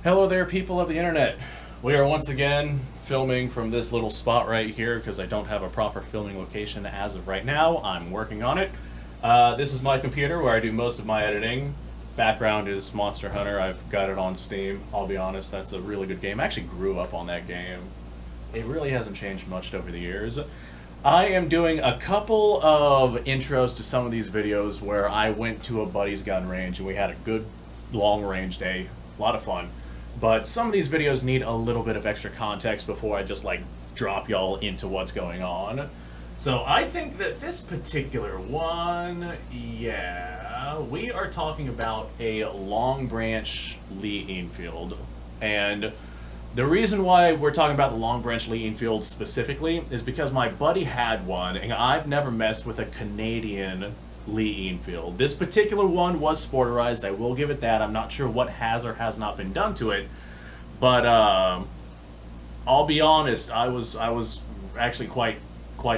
Hello there, people of the internet. We are once again filming from this little spot right here because I don't have a proper filming location as of right now. I'm working on it. This is my computer where I do most of my editing. Background is Monster Hunter. I've got it on Steam. I'll be honest, that's a really good game. I actually grew up on that game. It really hasn't changed much over the years. I am doing a couple of intros to some of these videos where I went to a buddy's gun range and we had a good long range day. A lot of fun. But some of these videos need a little bit of extra context before I just like drop y'all into what's going on. So I think that this particular one, yeah, we are talking about a long branch Lee Enfield. And the reason why we're talking about the long branch Lee Enfield specifically is because my buddy had one and I've never messed with a Canadian Lee Enfield. This particular one was sporterized, I will give it that. I'm not sure what has or has not been done to it, but I'll be honest, I was actually quite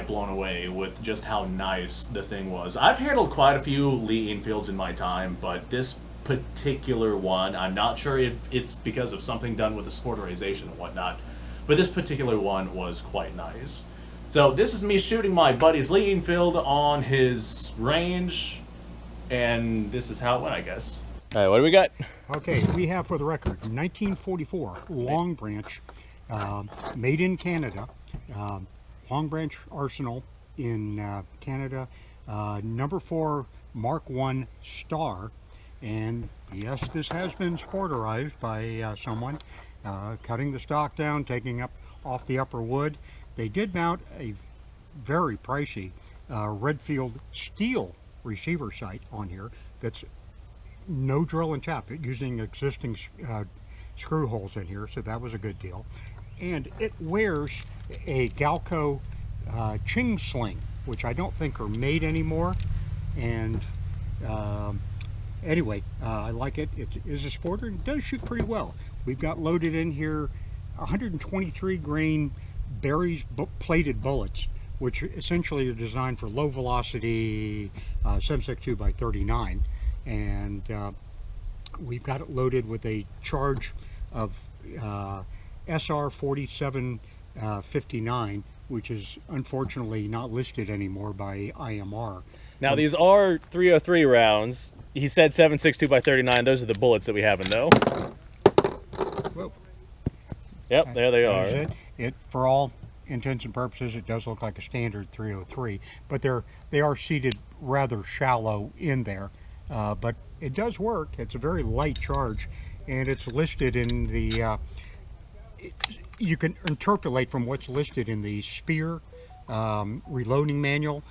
blown away with just how nice the thing was. I've handled quite a few Lee Enfields in my time, but this particular one, I'm not sure if it's because of something done with the sporterization and whatnot, but this particular one was quite nice. So this is me shooting my buddy's Lee Enfield on his range, and this is how it went, I guess. All right, what do we got? Okay, we have for the record 1944 Long Branch, made in Canada, Long Branch Arsenal in Canada, number 4 Mark I Star, and yes, this has been sporterized by someone, cutting the stock down, taking off the upper wood. They did mount a very pricey Redfield steel receiver sight on here that's no drill and tap, using existing screw holes in here, so that was a good deal. And it wears a Galco Ching Sling, which I don't think are made anymore. And anyway, I like it. It is a sporter and does shoot pretty well. We've got loaded in here 123 grain Berry's plated bullets, which essentially are designed for low velocity 7.62 by 39, and we've got it loaded with a charge of SR 4759, which is unfortunately not listed anymore by IMR. Now these are 303 rounds. He said 7.62 by 39. Those are the bullets that we have in though. Whoa. Yep, there they are. It, for all intents and purposes, it does look like a standard 303, but they are seated rather shallow in there. But it does work. It's a very light charge, and it's listed in the. You can interpolate from what's listed in the Spear reloading manual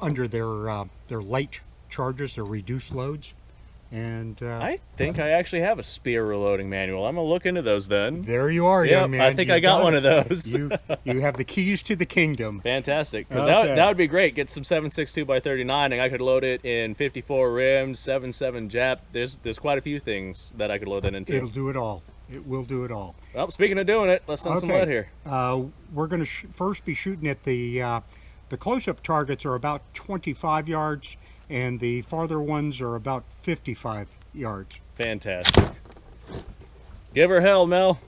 under their light charges, their reduced loads. And I think I actually have a Spear reloading manual. I'm gonna look into those then. There you are, young man. I think I got one of those. You have the keys to the kingdom. Fantastic, because okay. that would be great. Get some 7.62 by 39, and I could load it in 54 rims, 7.7 Jap. There's quite a few things that I could load that into. It'll do it all. It will do it all. Well, speaking of doing it, let's send some lead here. We're going to first be shooting at the close-up targets are about 25 yards, and the farther ones are about 55 yards. Fantastic. Give her hell, Mel.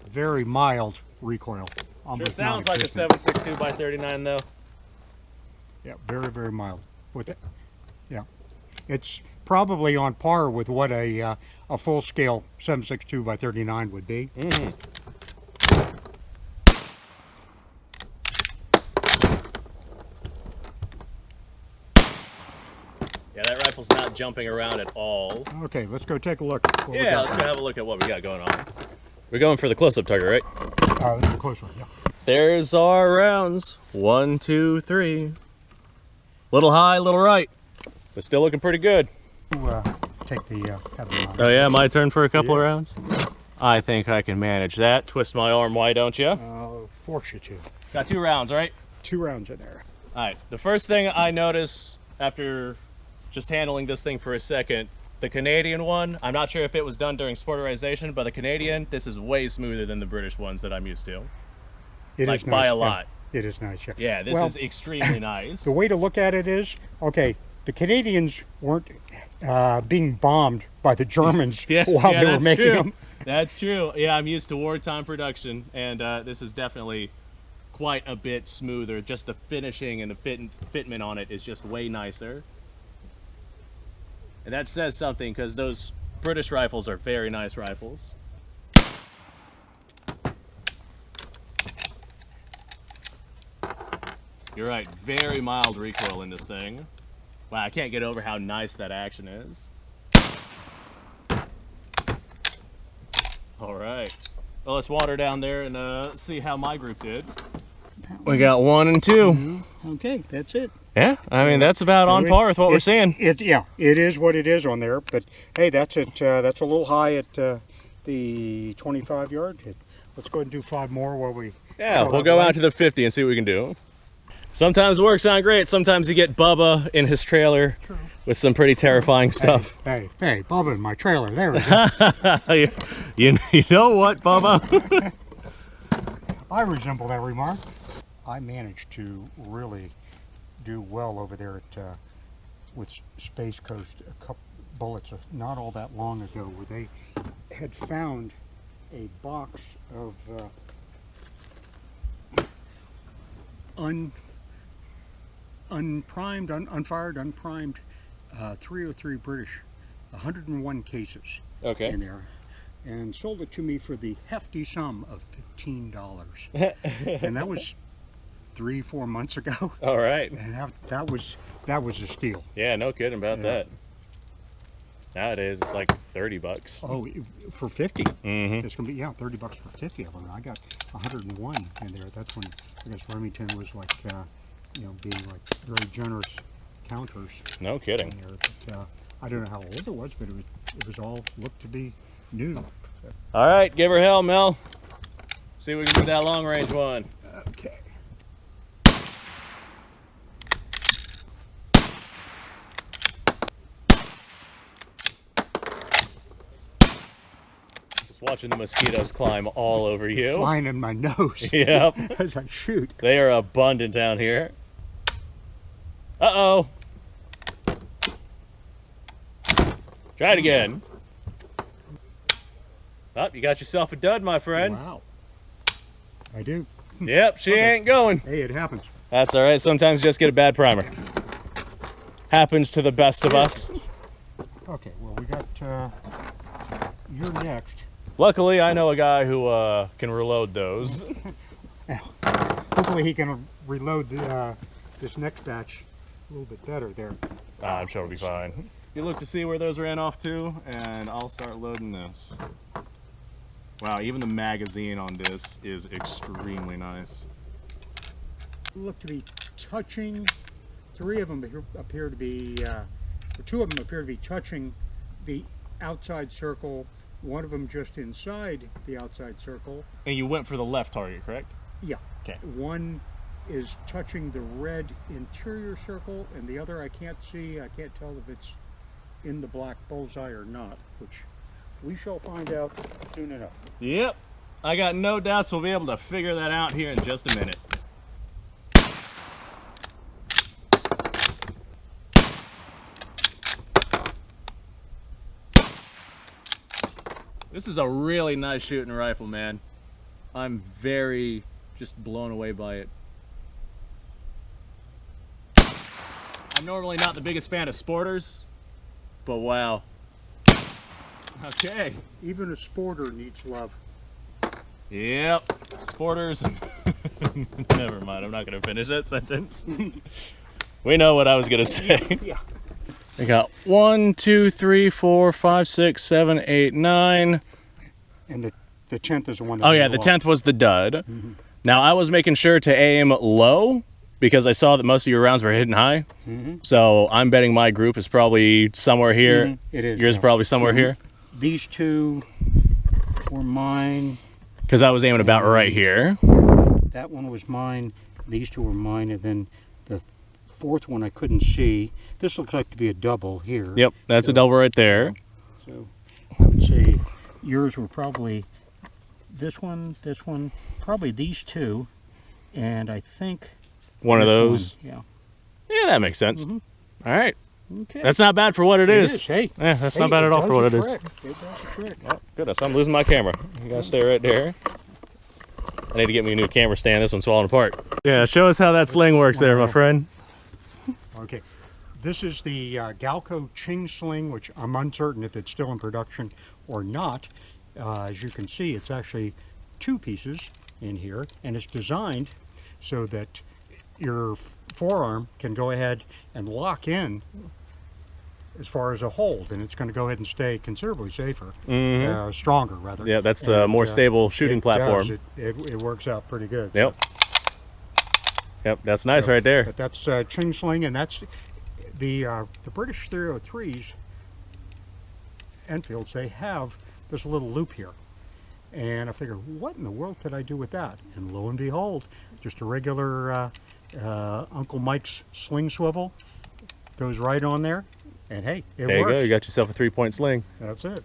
Very mild recoil. Sure sounds like a 7.62 by 39 though. Yeah, very, very mild. With it, yeah, it's probably on par with what a full-scale 7.62 by 39 would be. Mm-hmm. Yeah, that rifle's not jumping around at all. Okay, let's go take a look. Yeah, let's go have a look at what we got going on. We're going for the close-up target, right? That's the close one, yeah. There's our rounds. 1, 2, 3. Little high, little right. But still looking pretty good. Take the Oh yeah, my turn for a couple of rounds? I think I can manage that. Twist my arm, why don't you? Force you to. Got 2 rounds, right? 2 rounds in there. Alright, the first thing I notice after just handling this thing for a second, the Canadian one, I'm not sure if it was done during sporterization, but the Canadian, this is way smoother than the British ones that I'm used to. It like is nice, by a lot. It is nice, yeah. Yeah, this is extremely nice. The way to look at it is, okay, the Canadians weren't being bombed by by the Germans Yeah, while yeah, they were that's making true. them. That's true. Yeah, I'm used to wartime production, and this is definitely quite a bit smoother. Just the finishing and the fitment on it is just way nicer. And that says something, because those British rifles are very nice rifles. You're right, very mild recoil in this thing. Wow, I can't get over how nice that action is. All right. Well, let's water down there and see how my group did. We got 1 and 2. Okay, that's it. Yeah, I mean, that's about on par with what we're seeing. Yeah, it is what it is on there. But hey, that's it. That's a little high at the 25-yard. Let's go ahead and do 5 more while we. Yeah, we'll go out to the 50 and see what we can do. Sometimes work sound great. Sometimes you get Bubba in his trailer with some pretty terrifying stuff. Hey, Bubba in my trailer. There we go. you know what, Bubba? I resemble that remark. I managed to really do well over there at with Space Coast a couple bullets not all that long ago, where they had found a box of unprimed 303 British, 101 cases in there, and sold it to me for the hefty sum of $15. And that was 3-4 months ago. All right. And that was a steal. Yeah, no kidding about that. Nowadays it's like $30. Oh, for 50. Mm-hmm. It's gonna be $30 for 50 of them. I got 101 in there. That's when I guess Remington was like, being like very generous counters. No kidding. In there. But, I don't know how old it was, but it was all looked to be new. All right, give her hell, Mel. See if we can do that long range one. Okay. Just watching the mosquitoes climb all over you. Flying in my nose. Yep. As I shoot. They are abundant down here. Uh-oh. Try it again. Oh, you got yourself a dud, my friend. Wow. I do. Yep, she ain't going. Hey, it happens. That's all right. Sometimes you just get a bad primer. Happens to the best of us. Okay, well, we got, you're next. Luckily, I know a guy who can reload those. Hopefully he can reload this next batch a little bit better there. I'm sure it'll be fine. You look to see where those ran off to, and I'll start loading this. Wow, even the magazine on this is extremely nice. Look to be touching, 3 of them appear to be, or 2 of them appear to be touching the outside circle, 1 of them just inside the outside circle. And you went for the left target, correct? Yeah. Okay. 1 is touching the red interior circle, and the other I can't see. I can't tell if it's in the black bullseye or not, which we shall find out soon enough. Yep. I got no doubts we'll be able to figure that out here in just a minute. This is a really nice shooting rifle, man. I'm very just blown away by it. I'm normally not the biggest fan of sporters, but wow. Okay. Even a sporter needs love. Yep. Sporters. Never mind, I'm not going to finish that sentence. We know what I was going to say. Yeah. I got 1, 2, 3, 4, 5, 6, 7, 8, 9. And the 10th is the one. Oh yeah, the 10th was the dud. Mm-hmm. Now I was making sure to aim low because I saw that most of your rounds were hitting high. Mm-hmm. So I'm betting my group is probably somewhere here. Mm-hmm. It is. Yours is probably somewhere here. These 2 were mine. Because I was aiming about right here. That one was mine. These 2 were mine, and then the 4th one I couldn't see. This looks like to be a double here. Yep, that's a double right there. So I would say yours were probably this one, probably these 2, and I think one of those. Yeah. Yeah, that makes sense. Mm-hmm. All right. Okay. That's not bad for what it is. Hey. Yeah, that's Hey, not bad at all does for what the it is. trick. It does the trick. Oh, goodness, I'm losing my camera. You gotta stay right there. I need to get me a new camera stand. This one's falling apart. Yeah, show us how that sling works there, my friend. Okay. This is the Galco Ching Sling, which I'm uncertain if it's still in production or not. As you can see, it's actually 2 pieces in here, and it's designed so that your forearm can go ahead and lock in as far as a hold, and it's going to go ahead and stay considerably safer, stronger rather. Yeah, that's a more stable shooting platform. It works out pretty good. Yep. Yep, that's nice right there. But that's Ching Sling, and that's the British 303s, Enfields. They have this little loop here, and I figured, what in the world could I do with that? And lo and behold, just a regular Uncle Mike's sling swivel goes right on there, and hey, it works. There you go. You got yourself a 3-point sling. That's it.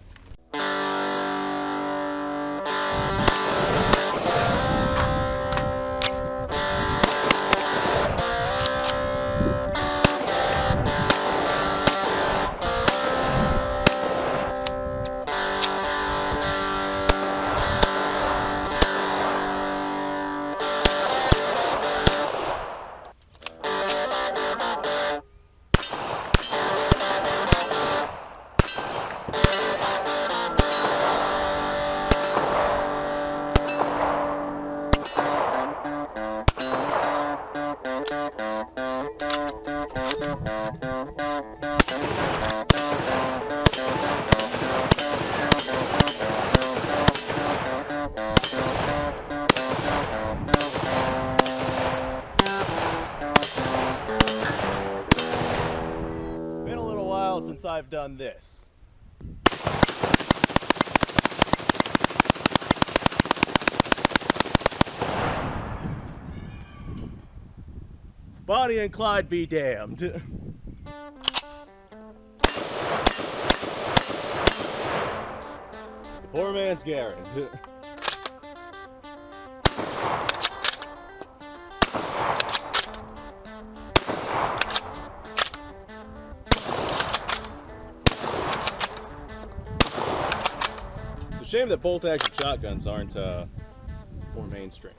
Been a little while since I've done this. Bonnie and Clyde be damned. Poor man's Garen. It's a shame that bolt-action shotguns aren't more mainstream.